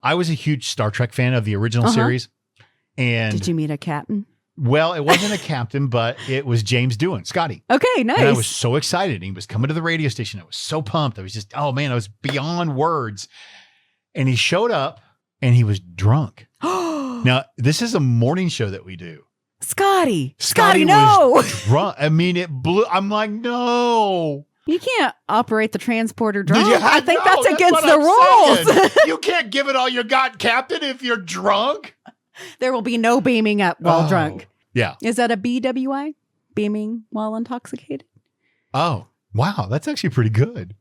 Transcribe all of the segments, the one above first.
I was a huge Star Trek fan of the original series. And did you meet a captain? Well, it wasn't a captain, but it was James Doohan, Scotty. Okay, nice. And I was so excited. He was coming to the radio station. I was so pumped. I was just, oh man, I was beyond words. And he showed up and he was drunk. Now, this is a morning show that we do. Scotty, no. Was drunk. I mean, it blew. I'm like, no. You can't operate the transporter drunk. Yeah, I think that's against the rules. You can't give it all you got, Captain, if you're drunk. There will be no beaming up while drunk. Yeah. Is that a BWI? Beaming while intoxicated? Oh, wow. That's actually pretty good.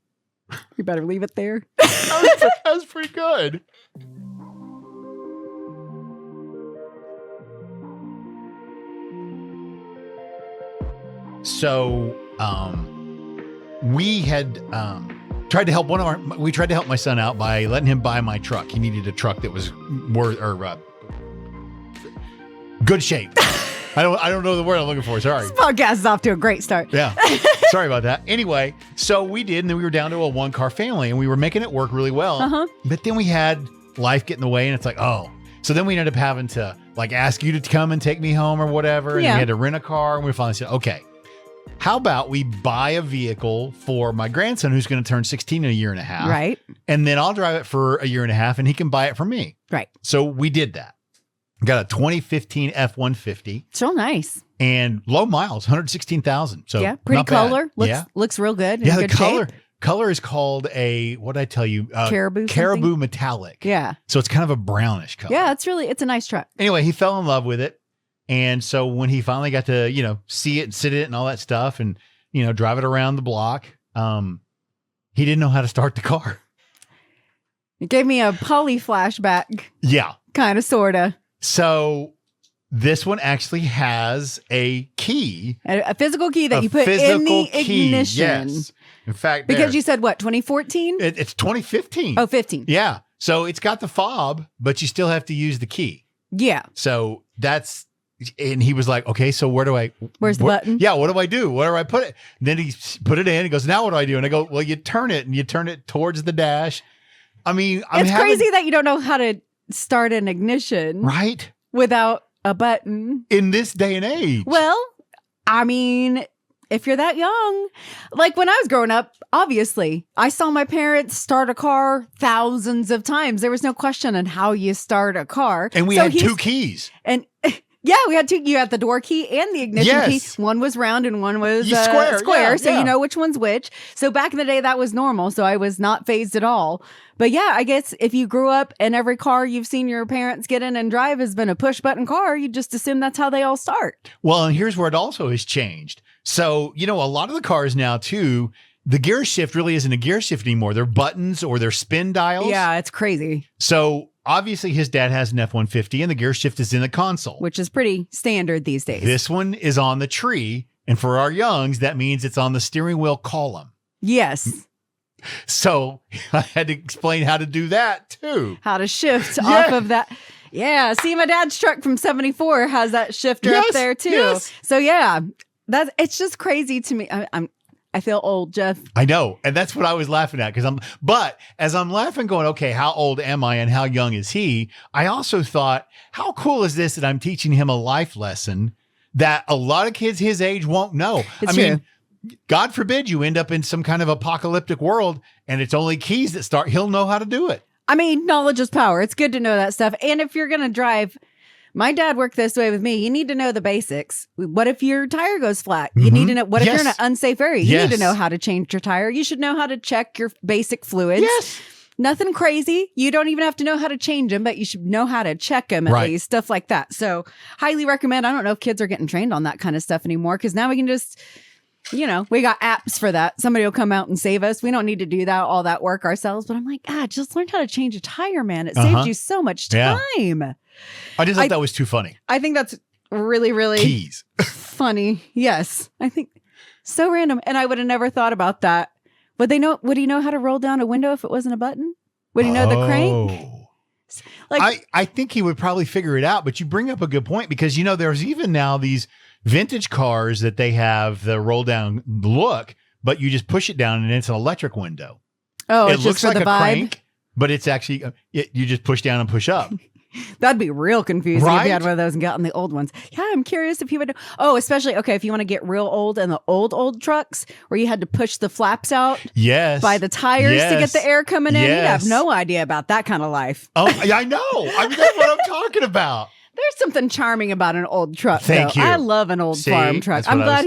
You better leave it there. That was pretty good. So, we had tried to help my son out by letting him buy my truck. He needed a truck that was good shape. I don't know the word I'm looking for. Sorry. This podcast is off to a great start. Yeah. Sorry about that. Anyway, so we did, and then we were down to a 1-car family, and we were making it work really well. But then we had life get in the way, and it's like, oh. So then we ended up having to like ask you to come and take me home or whatever. And we had to rent a car, and we finally said, okay, how about we buy a vehicle for my grandson who's going to turn 16 in a year and a half. Right. And then I'll drive it for a year and a half, and he can buy it from me. Right. So we did that. Got a 2015 F-150. So nice. And low miles, 116,000. So yeah, pretty color. Bad. Looks real good. Yeah, the color is called a, what did I tell you? Caribou metallic. Yeah. So it's kind of a brownish color. Yeah, it's a nice truck. Anyway, he fell in love with it. And so when he finally got to, see it and sit in it and all that stuff and, drive it around the block, he didn't know how to start the car. It gave me a Polly flashback. Yeah. Kind of, sort of. So this one actually has a key. A physical key that you put in the ignition. Yes. In fact, because you said what, 2014? It's 2015. Oh, 15. Yeah. So it's got the fob, but you still have to use the key. Yeah. So and he was like, okay, so where's the button? Yeah. What do I do? Where do I put it? And then he put it in. He goes, now what do I do? And I go, well, you turn it towards the dash. I mean, it's crazy that you don't know how to start an ignition. Right. Without a button. In this day and age. Well, I mean, if you're that young, like when I was growing up, obviously, I saw my parents start a car thousands of times. There was no question on how you start a car. And we had 2 keys. And yeah, we had 2. You had the door key and the ignition key. One was round and one was square. Yeah, so you know which one's which. So back in the day, that was normal. So I was not phased at all. But yeah, I guess if you grew up and every car you've seen your parents get in and drive has been a push button car, you just assume that's how they all start. Well, and here's where it also has changed. So, a lot of the cars now too, the gear shift really isn't a gear shift anymore. They're buttons or they're spin dials. Yeah, it's crazy. So obviously his dad has an F-150 and the gear shift is in the console. Which is pretty standard these days. This one is on the tree. And for our youngs, that means it's on the steering wheel column. Yes. So I had to explain how to do that too. How to shift off of that. Yeah. See, my dad's truck from 74 has that shifter up there too. Yes. So yeah, it's just crazy to me. I feel old, Jeff. I know. And that's what I was laughing at but as I'm laughing going, okay, how old am I and how young is he? I also thought, how cool is this that I'm teaching him a life lesson that a lot of kids his age won't know? It's true. God forbid you end up in some kind of apocalyptic world and it's only keys that start. He'll know how to do it. I mean, knowledge is power. It's good to know that stuff. And if you're going to drive, my dad worked this way with me. You need to know the basics. What if your tire goes flat? You need to know. What if you're in an unsafe area? You need to know how to change your tire. You should know how to check your basic fluids. Yes. Nothing crazy. You don't even have to know how to change them, but you should know how to check them at least, stuff like that. So highly recommend. I don't know if kids are getting trained on that kind of stuff anymore because now we can just... we got apps for that. Somebody will come out and save us. We don't need to do all that work ourselves. But I'm like, just learn how to change a tire, man. It saves you so much time. Yeah. I just thought that was too funny. I think that's really, really keys. Funny. Yes. I think so random. And I would have never thought about that. Would he know how to roll down a window if it wasn't a button? Would he know the crank? Like, I think he would probably figure it out. But you bring up a good point because, there's even now these vintage cars that they have the roll down look, but you just push it down and it's an electric window. Oh, it it's looks just for like the a vibe? crank, but it's actually, you just push down and push up. That'd be real confusing if Right? you had one of those and gotten the old ones. Yeah, I'm curious if you would. Oh, especially, okay, if you want to get real old and the old trucks where you had to push the flaps out Yes. by the tires to get the air coming in. You'd have no idea about that kind of life. Oh, I know. I mean, that's what I'm talking about. There's something charming about an old truck. Thank though. you. I love an old farm truck. I'm glad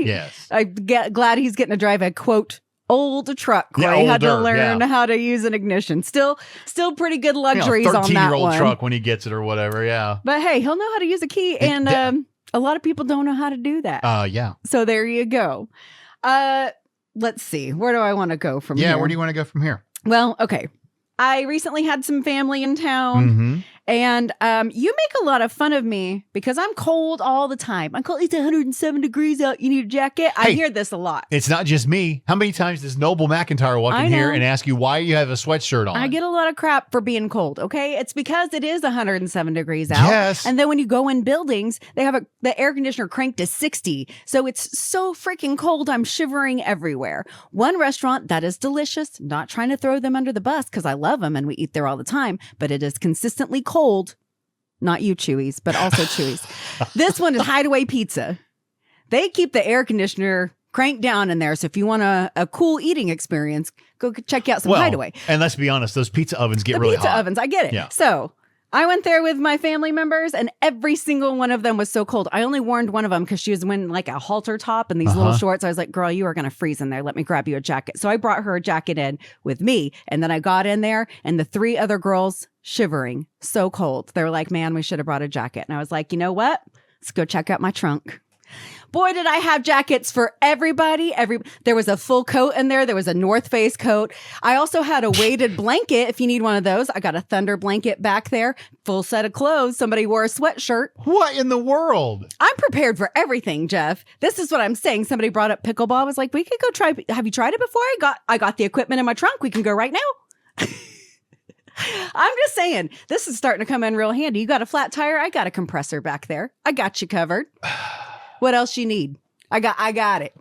he's getting to drive a quote old truck where he had to learn how to use an ignition. Still pretty good luxuries on that 13-year-old truck when he gets it or whatever. Yeah. But hey, he'll know how to use a key, and a lot of people don't know how to do that. Yeah. So there you go. Let's see. Where do I want to go from here? Yeah, where do you want to go from here? Well, okay. I recently had some family in town, and you make a lot of fun of me because I'm cold all the time. I'm cold. It's 107 degrees out. You need a jacket? I hear this a lot. It's not just me. How many times does Noble McIntyre walk in here and ask you why you have a sweatshirt on? I get a lot of crap for being cold, okay? It's because it is 107 degrees out. Yes. And then when you go in buildings, they have the air conditioner cranked to 60. So it's so freaking cold, I'm shivering everywhere. One restaurant that is delicious, not trying to throw them under the bus because I love them and we eat there all the time, but it is consistently cold. Not you, Chewy's, but also Chewy's. This one is Hideaway Pizza. They keep the air conditioner cranked down in there. So if you want a cool eating experience, go check out some Hideaway. And let's be honest, those pizza ovens get really hot. Pizza ovens, I get it. Yeah. So I went there with my family members, and every single one of them was so cold. I only warned one of them because she was wearing like a halter top and these little shorts. I was like, girl, you are going to freeze in there. Let me grab you a jacket. So I brought her a jacket in with me. And then I got in there, and the three other girls shivering, so cold. They were like, man, we should have brought a jacket. And I was like, you know what? Let's go check out my trunk. Boy, did I have jackets for everybody. There was a full coat in there. There was a North Face coat. I also had a weighted blanket if you need one of those. I got a Thunder blanket back there. Full set of clothes. Somebody wore a sweatshirt. What in the world? I'm prepared for everything, Jeff. This is what I'm saying. Somebody brought up pickleball. I was like, we could go try. Have you tried it before? I got the equipment in my trunk. We can go right now. I'm just saying, this is starting to come in real handy. You got a flat tire? I got a compressor back there. I got you covered. What else you need? I got it.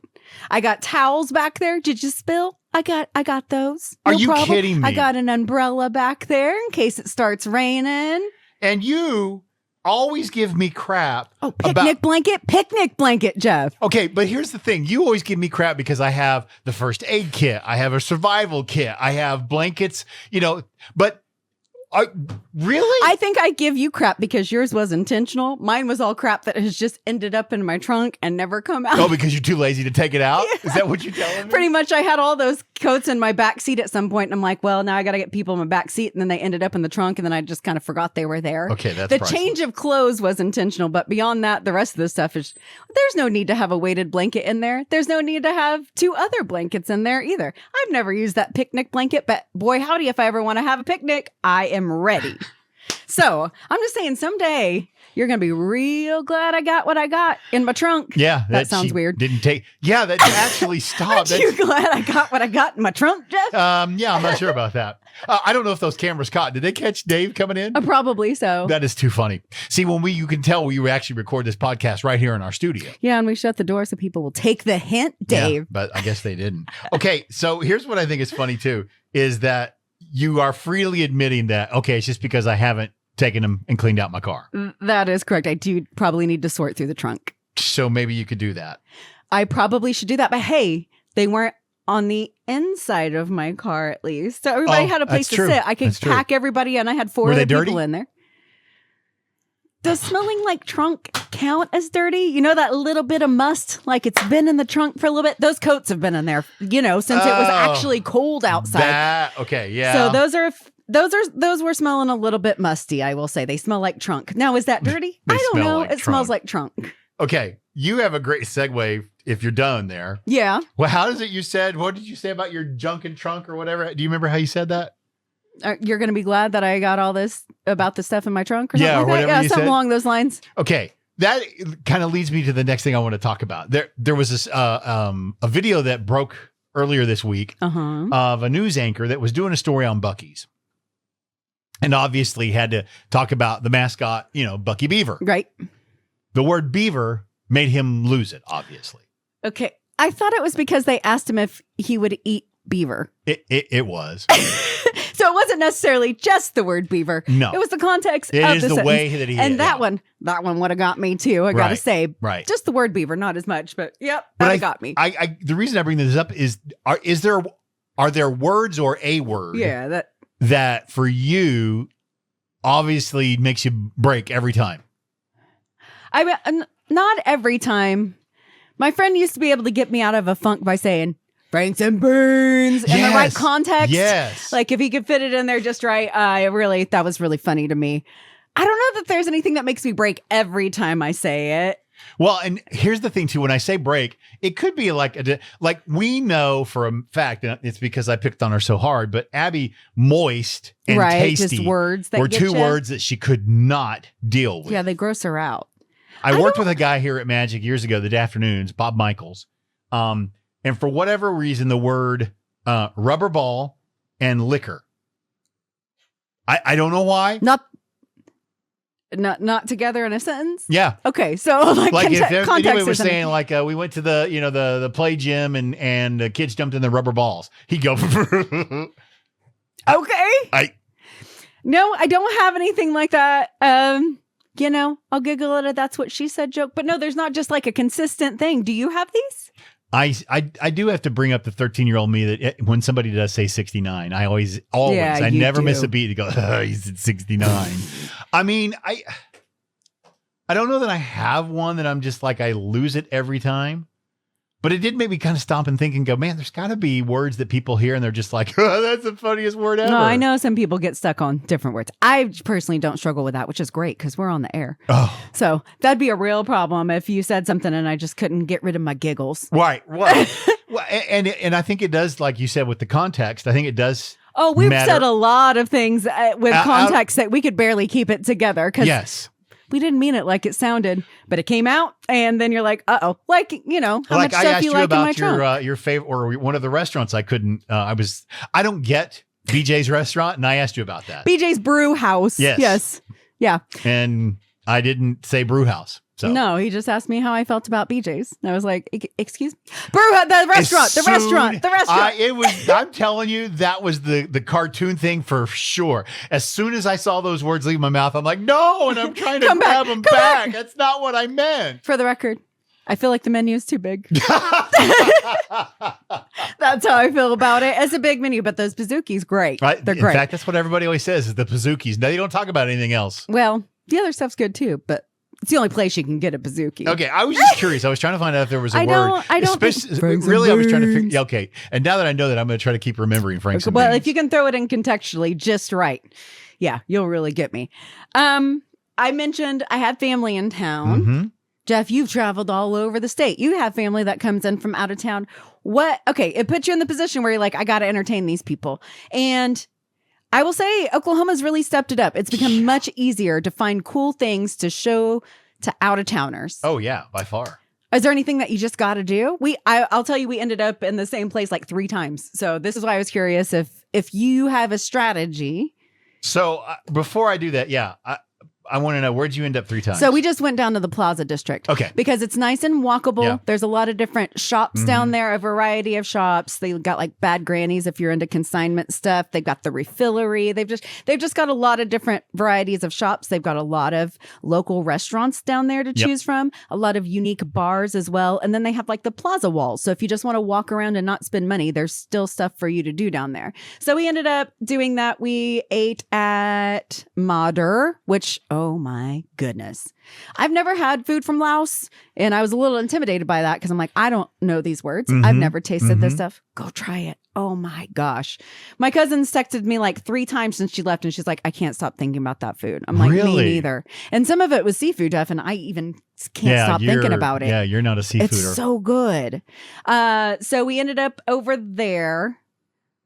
I got towels back there. Did you spill? I got those. No Are you problem. Kidding me? I got an umbrella back there in case it starts raining. And you always give me crap. Oh, picnic blanket, Jeff. Okay, but here's the thing. You always give me crap because I have the first aid kit. I have a survival kit. I have blankets, but really? I think I give you crap because yours was intentional. Mine was all crap that has just ended up in my trunk and never come out. Oh, because you're too lazy to take it out? Yeah. Is that what you're telling me? Pretty much. I had all those coats in my back seat at some point, and I'm like, well, now I got to get people in my back seat, and then they ended up in the trunk, and then I just kind of forgot they were there. Okay, that's the priceless. Change of clothes was intentional, but beyond that, the rest of the stuff is, there's no need to have a weighted blanket in there. There's no need to have two other blankets in there either. I've never used that picnic blanket, but boy, howdy, if I ever want to have a picnic, I am ready. So I'm just saying someday you're going to be real glad I got what I got in my trunk. Yeah. That sounds weird. Yeah, that actually stopped. Aren't you glad I got what I got in my trunk, Jeff? Yeah, I'm not sure about that. I don't know if those cameras caught. Did they catch Dave coming in? Probably so. That is too funny. See, you can tell we actually record this podcast right here in our studio. Yeah, and we shut the door so people will take the hint, Dave. Yeah, but I guess they didn't. Okay, so here's what I think is funny too, is that you are freely admitting that, okay, it's just because I haven't taken them and cleaned out my car. That is correct. I do probably need to sort through the trunk. So maybe you could do that. I probably should do that. But hey, they weren't on the inside of my car at least. So everybody had a place to sit. I could pack everybody in. I had 4 other people in there. Does smelling like trunk count as dirty? You know, that little bit of must, like it's been in the trunk for a little bit? Those coats have been in there, since it was actually cold outside. Okay, yeah. So those were smelling a little bit musty, I will say. They smell like trunk. Now, is that dirty? I don't know. It smells like trunk. Okay. You have a great segue if you're done there. Yeah. Well, how does it what did you say about your junk and trunk or whatever? Do you remember how you said that? You're going to be glad that I got all this about the stuff in my trunk or something like whatever that? Yeah, you something said. Along those lines. Okay. That kind of leads me to the next thing I want to talk about. There was this a video that broke earlier this week of a news anchor that was doing a story on Buc-ee's. And obviously had to talk about the mascot, Bucky Beaver. Right. The word beaver made him lose it, obviously. Okay. I thought it was because they asked him if he would eat beaver. It was. So it wasn't necessarily just the word beaver. No. It was the context It of is the the sentence. way that he and hit, that one would have got me too. I gotta say, right. Just the word beaver, not as much, but yep, But that got me. The reason I bring this up is are there words or a word? Yeah, that for you obviously makes you break every time. I mean, not every time. My friend used to be able to get me out of a funk by saying Franks and Burns in the right context. Yes. Like if he could fit it in there just right. That was really funny to me. I don't know that there's anything that makes me break every time I say it. Well, and here's the thing too. When I say break, it could be like we know for a fact, and it's because I picked on her so hard, but Abby, moist and tasty just words that were get two you. words that she could not deal with. Yeah, they gross her out. I worked with a guy here at Magic years ago, the afternoons, Bob Michaels. And for whatever reason, the word rubber ball and liquor. I don't know why. Not together in a sentence. Yeah. Okay. So like if context anyway, we're saying like we went to the play gym and the kids jumped in the rubber balls. He'd go. Okay. No, I don't have anything like that. I'll giggle at a "that's what she said" joke, but no, there's not just like a consistent thing. Do you have these? I do have to bring up the 13-year-old me that when somebody does say 69, I always I never miss a beat to go, he's at 69. I mean, I don't know that I have one that I'm just like, I lose it every time, but it did make me kind of stop and think and go, man, there's gotta be words that people hear and they're just like, oh, that's the funniest word ever. No, I know some people get stuck on different words. I personally don't struggle with that, which is great because we're on the air. Oh. So that'd be a real problem if you said something and I just couldn't get rid of my giggles. Right. Well, and I think it does, like you said, with the context, I think it does. Oh, we've said a lot of things with context that we could barely keep it together because we didn't mean it like it sounded, but it came out, and then you're like, "Uh-oh!" Like how much stuff you like in my trunk. Your favorite or one of the restaurants I couldn't. I don't get BJ's restaurant, and I asked you about that. BJ's Brew House. Yes. Yeah. And I didn't say Brew House. So. No, he just asked me how I felt about BJ's. And I was like, "Excuse me, the restaurant." I'm telling you, that was the cartoon thing for sure. As soon as I saw those words leave my mouth, I'm like, no, and I'm trying to grab them back. That's not what I meant. For the record, I feel like the menu is too big. That's how I feel about it. It's a big menu, but those Pizookies, great. Right? They're great. In fact, that's what everybody always says is the Pizookies. Now, they don't talk about anything else. Well, the other stuff's good too, but it's the only place you can get a Pizookie. Okay, I was just curious. I was trying to find out if there was a word. I don't think really, I was trying to figure. Yeah, okay, and now that I know that, I'm going to try to keep remembering Frank's. Okay, well, if you can throw it in contextually just right, yeah, you'll really get me. I mentioned I had family in town. Mm-hmm. Jeff, you've traveled all over the state. You have family that comes in from out of town. Okay, it puts you in the position where you're like, I got to entertain these people. And I will say Oklahoma's really stepped it up. It's become much easier to find cool things to show to out-of-towners. Oh, yeah, by far. Is there anything that you just got to do? I'll tell you, we ended up in the same place like 3 times. So this is why I was curious if you have a strategy. So before I do that, yeah, I want to know, where'd you end up 3 times? So we just went down to the Plaza District. Okay. Because it's nice and walkable. Yeah. There's a lot of different shops down there, a variety of shops. They got like Bad Grannies if you're into consignment stuff. They've got the Refillery. They've just got a lot of different varieties of shops. They've got a lot of local restaurants down there to choose from, a lot of unique bars as well. And then they have like the plaza walls. So if you just want to walk around and not spend money, there's still stuff for you to do down there. So we ended up doing that. We ate at Mader, which, oh my goodness. I've never had food from Laos, and I was a little intimidated by that because I'm like, I don't know these words. I've never tasted this stuff. Go try it. Oh my gosh. My cousin's texted me like 3 times since she left, and she's like, I can't stop thinking about that food. I'm like, really? Me neither. And some of it was seafood, Jeff, and I even can't stop thinking about it. Yeah, you're not a seafooder. It's so good. So we ended up over there.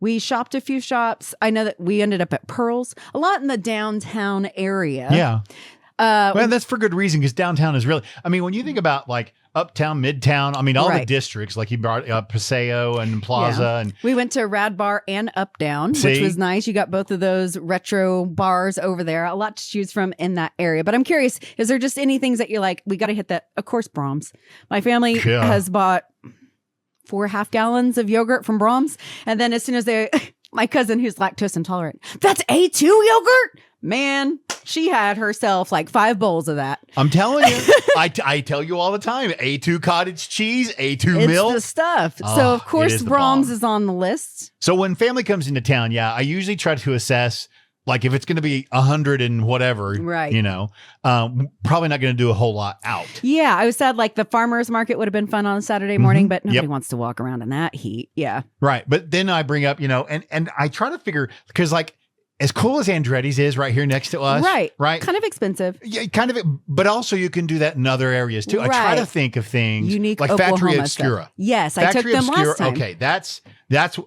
We shopped a few shops. I know that we ended up at Pearl's, a lot in the downtown area. Yeah. Well, that's for good reason, because downtown is really, I mean, when you think about like uptown, midtown, I mean, all the districts, like you brought Paseo and Plaza. And we went to Rad Bar and Updown, which was nice. You got both of those retro bars over there. A lot to choose from in that area. But I'm curious, is there just any things that you're like, we got to hit that? Of course, Brahms. My family has bought 4 half gallons of yogurt from Brahms. And then as soon as they My cousin who's lactose intolerant. That's A2 yogurt? Man, she had herself like 5 bowls of that. I'm telling you. I tell you all the time. A2 cottage cheese, A2 milk. It's the stuff. Oh, so, of course, Brahms bomb. is on the list. So when family comes into town, I usually try to assess, like if it's going to be 100 and whatever, right? Probably not going to do a whole lot out. Yeah, I was sad. Like the farmers market would have been fun on a Saturday morning, but nobody wants to walk around in that heat. Yeah, right. But then I bring up, and I try to figure, because like as cool as Andretti's is right here next to us, right, kind of expensive. Yeah, kind of, but also you can do that in other areas too. Right. I try to think of things unique, like Oklahoma Factory Obscura. Stuff. Yes, Factory I took them Obscura, last time. Okay, that's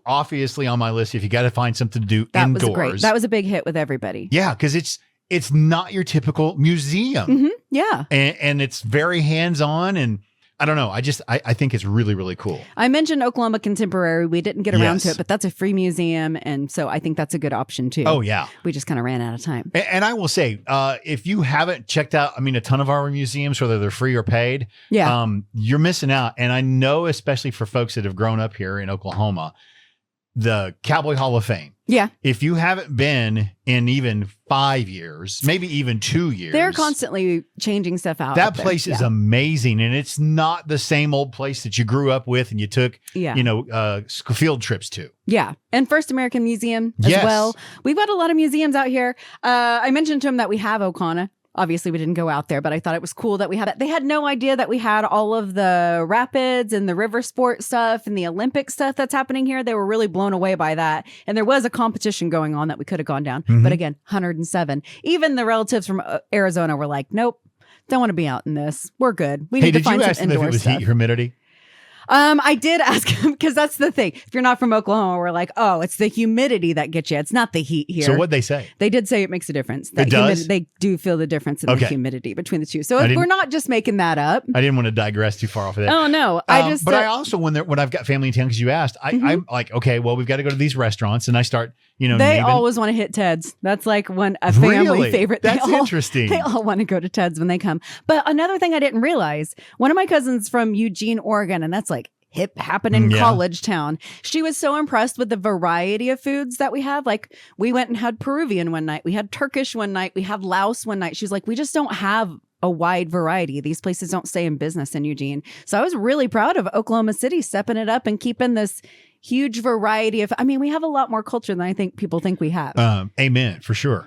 obviously on my list. If you got to find something to do that indoors, was great. That was a big hit with everybody. Yeah, because it's not your typical museum. Mm-hmm. Yeah, and it's very hands on, and I don't know. I think it's really, really cool. I mentioned Oklahoma Contemporary. We didn't get around to it, but that's a free museum. And so I think that's a good option too. Oh, yeah. We just kind of ran out of time. And I will say, if you haven't checked out, a ton of our museums, whether they're free or paid, you're missing out. And I know, especially for folks that have grown up here in Oklahoma, the Cowboy Hall of Fame. Yeah. If you haven't been in even 5 years, maybe even 2 years. They're constantly changing stuff out. That place is amazing. And it's not the same old place that you grew up with and you took, field trips to. Yeah. And First American Museum as well. We've got a lot of museums out here. I mentioned to him that we have Okana. Obviously, we didn't go out there, but I thought it was cool that we had it. They had no idea that we had all of the rapids and the river sport stuff and the Olympic stuff that's happening here. They were really blown away by that. And there was a competition going on that we could have gone down. Mm-hmm. But again, 107. Even the relatives from Arizona were like, nope, don't want to be out in this. We're good. We need to find some indoor stuff. Did you ask them if it was heat humidity? I did ask him because that's the thing. If you're not from Oklahoma, we're like, oh, it's the humidity that gets you. It's not the heat here. So what'd they say? They did say it makes a difference. It does? They do feel the difference in the humidity between the two. So we're not just making that up. I didn't want to digress too far off of that. Oh, no. But I also, when I've got family in town, because you asked, I'm like, okay, well, we've got to go to these restaurants. And I start, They always want to hit Ted's. That's like a family favorite. That's interesting. They all want to go to Ted's when they come. But another thing I didn't realize, one of my cousins from Eugene, Oregon, and that's like hip happening college town. She was so impressed with the variety of foods that we have. Like we went and had Peruvian one night. We had Turkish one night. We had Laos one night. She was like, we just don't have a wide variety. These places don't stay in business in Eugene. So I was really proud of Oklahoma City stepping it up and keeping this huge variety of, we have a lot more culture than I think people think we have. Amen. For sure.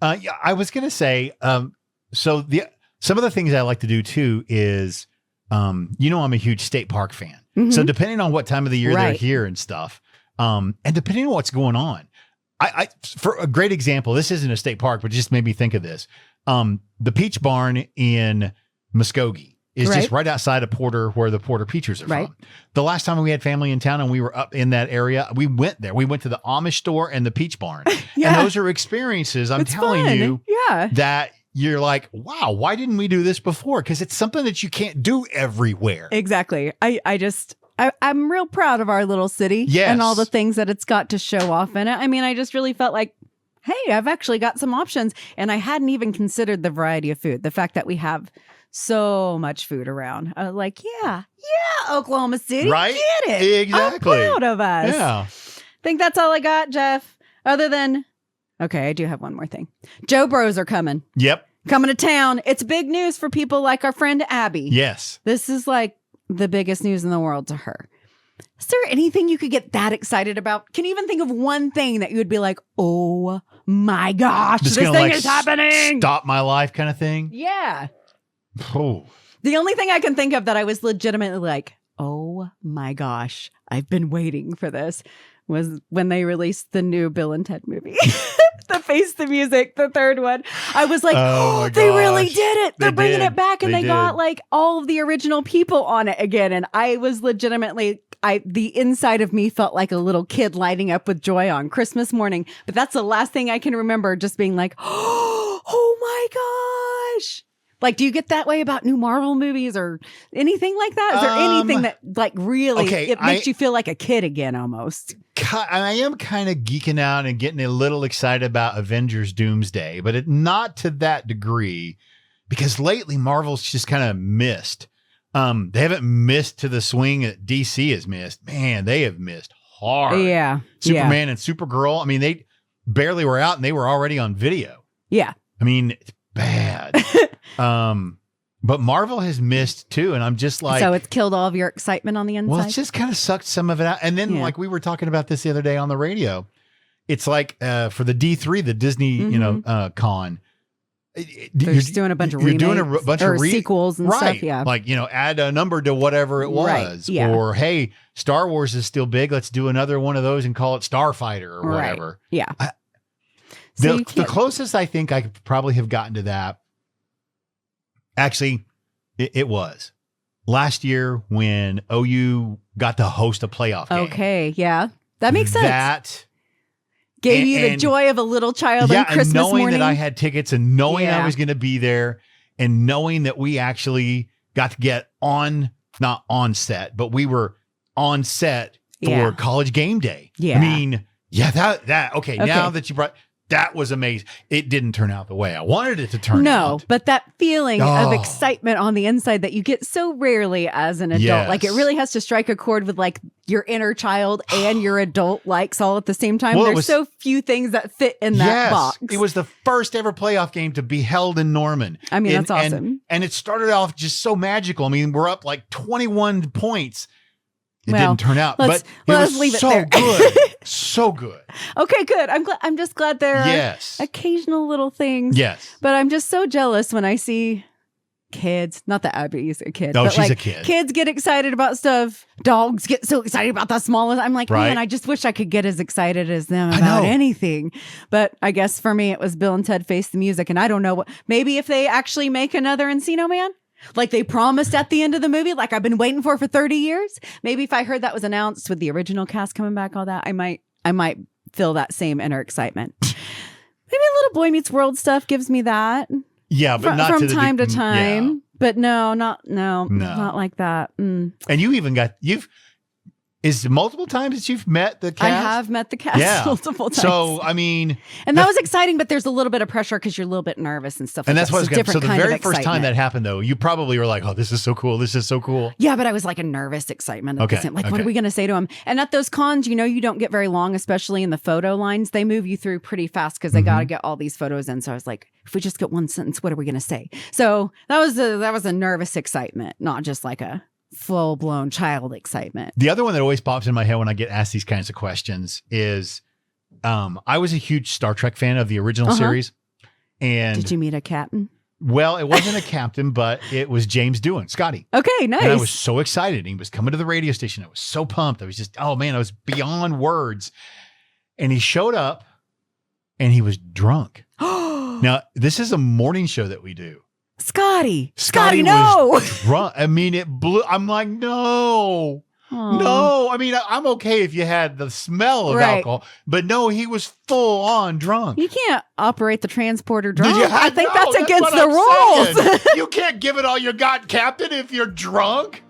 I was going to say, some of the things I like to do too is, I'm a huge state park fan. Mm-hmm. So depending on what time of the year they're here and stuff, and depending on what's going on, I for a great example, this isn't a state park, but it just made me think of this. The Peach Barn in Muskogee is just right outside of Porter, where the Porter Peachers are from. The last time we had family in town and we were up in that area, we went there. We went to the Amish store and the Peach Barn. And those are experiences, I'm telling you, that you're like, wow, why didn't we do this before? Because it's something that you can't do everywhere. Exactly. I'm real proud of our little city and all the things that it's got to show off in it. I just really felt like, hey, I've actually got some options. And I hadn't even considered the variety of food. The fact that we have so much food around. I was like, yeah, Oklahoma City. Right? Get it. Exactly. I'm proud of us. Yeah. I think that's all I got, Jeff. Other than... Okay, I do have one more thing. Joe Bros are coming. Yep. Coming to town. It's big news for people like our friend Abby. Yes. This is like the biggest news in the world to her. Is there anything you could get that excited about? Can you even think of one thing that you would be like, oh my gosh, this thing is happening? Stop my life kind of thing? Yeah. Oh. The only thing I can think of that I was legitimately like, oh my gosh, I've been waiting for this, was when they released the new Bill and Ted movie. The Face the Music, the third one. I was like, oh, they really did it. They're bringing it back. And they got like all of the original people on it again. And I was legitimately, the inside of me felt like a little kid lighting up with joy on Christmas morning. But that's the last thing I can remember, just being like, oh my gosh. Like, do you get that way about new Marvel movies or anything like that? Is there anything that like really, it makes you feel like a kid again almost? I am kind of geeking out and getting a little excited about Avengers Doomsday, but not to that degree, because lately Marvel's just kind of missed. They haven't missed to the swing that DC has missed. Man, they have missed hard. Yeah. Superman and Supergirl. I mean, they barely were out and they were already on video. Yeah. I mean, it's bad. But Marvel has missed too. And I'm just like. So it's killed all of your excitement on the inside? Well, it's just kind of sucked some of it out. And then like we were talking about this the other day on the radio. It's like for the D3, the Disney, con. They're just doing a bunch of remakes. You're doing a bunch of sequels and stuff. Yeah. Like, add a number to whatever it was. Right. Yeah. Or, hey, Star Wars is still big. Let's do another one of those and call it Starfighter or whatever. Yeah. The closest I think I could probably have gotten to that, actually, it was last year when OU got to host a playoff game. Okay. Yeah. That makes sense. That gave you the joy of a little child on Christmas and knowing morning. that I had tickets and knowing I was going to be there and knowing that we actually got to get not on set, but we were on set for college game day. Yeah. I mean, okay. Now that you brought, that was amazing. It didn't turn out the way I wanted it to turn out. No, but that feeling of excitement on the inside that you get so rarely as an adult, like it really has to strike a chord with like your inner child and your adult likes all at the same time. Well, there's so few things that fit in that box. It was the first ever playoff game to be held in Norman. I mean, that's awesome. And it started off just so magical. I mean, we're up like 21 points. It didn't turn out, but it was leave it so there. Good. So good. Okay, good. I'm just glad there are occasional little things. Yes. But I'm just so jealous when I see kids, not that Abby's a kid. No, but she's a kid. Kids get excited about stuff. Dogs get so excited about the smallest. I'm like, man, I just wish I could get as excited as them about anything. But I guess for me, it was Bill and Ted Face the Music. And I don't know maybe if they actually make another Encino Man. Like they promised at the end of the movie, like I've been waiting for 30 years. Maybe if I heard that was announced with the original cast coming back, all that, I might feel that same inner excitement. Maybe a little Boy Meets World stuff gives me that. Yeah, but not from time to time. Yeah. But not like that. And is it multiple times that you've met the cast? I have met the cast multiple times. So, I mean... And that was exciting, but there's a little bit of pressure because you're a little bit nervous and stuff. And that's what's good. So the very first excitement. time that happened, though, you probably were like, oh, this is so cool. This is so cool. Yeah, but I was like a nervous excitement. Like, what are we going to say to him? And at those cons, you don't get very long, especially in the photo lines. They move you through pretty fast because they got to get all these photos in. So I was like, if we just get one sentence, what are we going to say? So that was a nervous excitement, not just like a full-blown child excitement. The other one that always pops in my head when I get asked these kinds of questions is I was a huge Star Trek fan of the original series. And did you meet a captain? Well, it wasn't a captain, but it was James Doohan, Scotty. Okay, nice. And I was so excited. He was coming to the radio station. I was so pumped. I was just, oh man, I was beyond words. And he showed up and he was drunk. Now, this is a morning show that we do. Scotty, no. Drunk. I mean, it blew. I'm like, no. Aww. No. I mean, I'm okay if you had the smell of alcohol, but no, he was full on drunk. You can't operate the transporter drunk. I think that's against the rules. You can't give it all you got, Captain, if you're drunk.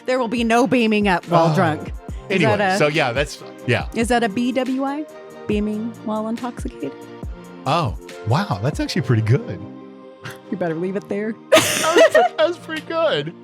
There will be no beaming up while drunk. Anyway, that's Is that a BWI? Beaming while intoxicated? Oh, wow. That's actually pretty good. You better leave it there. That was pretty good.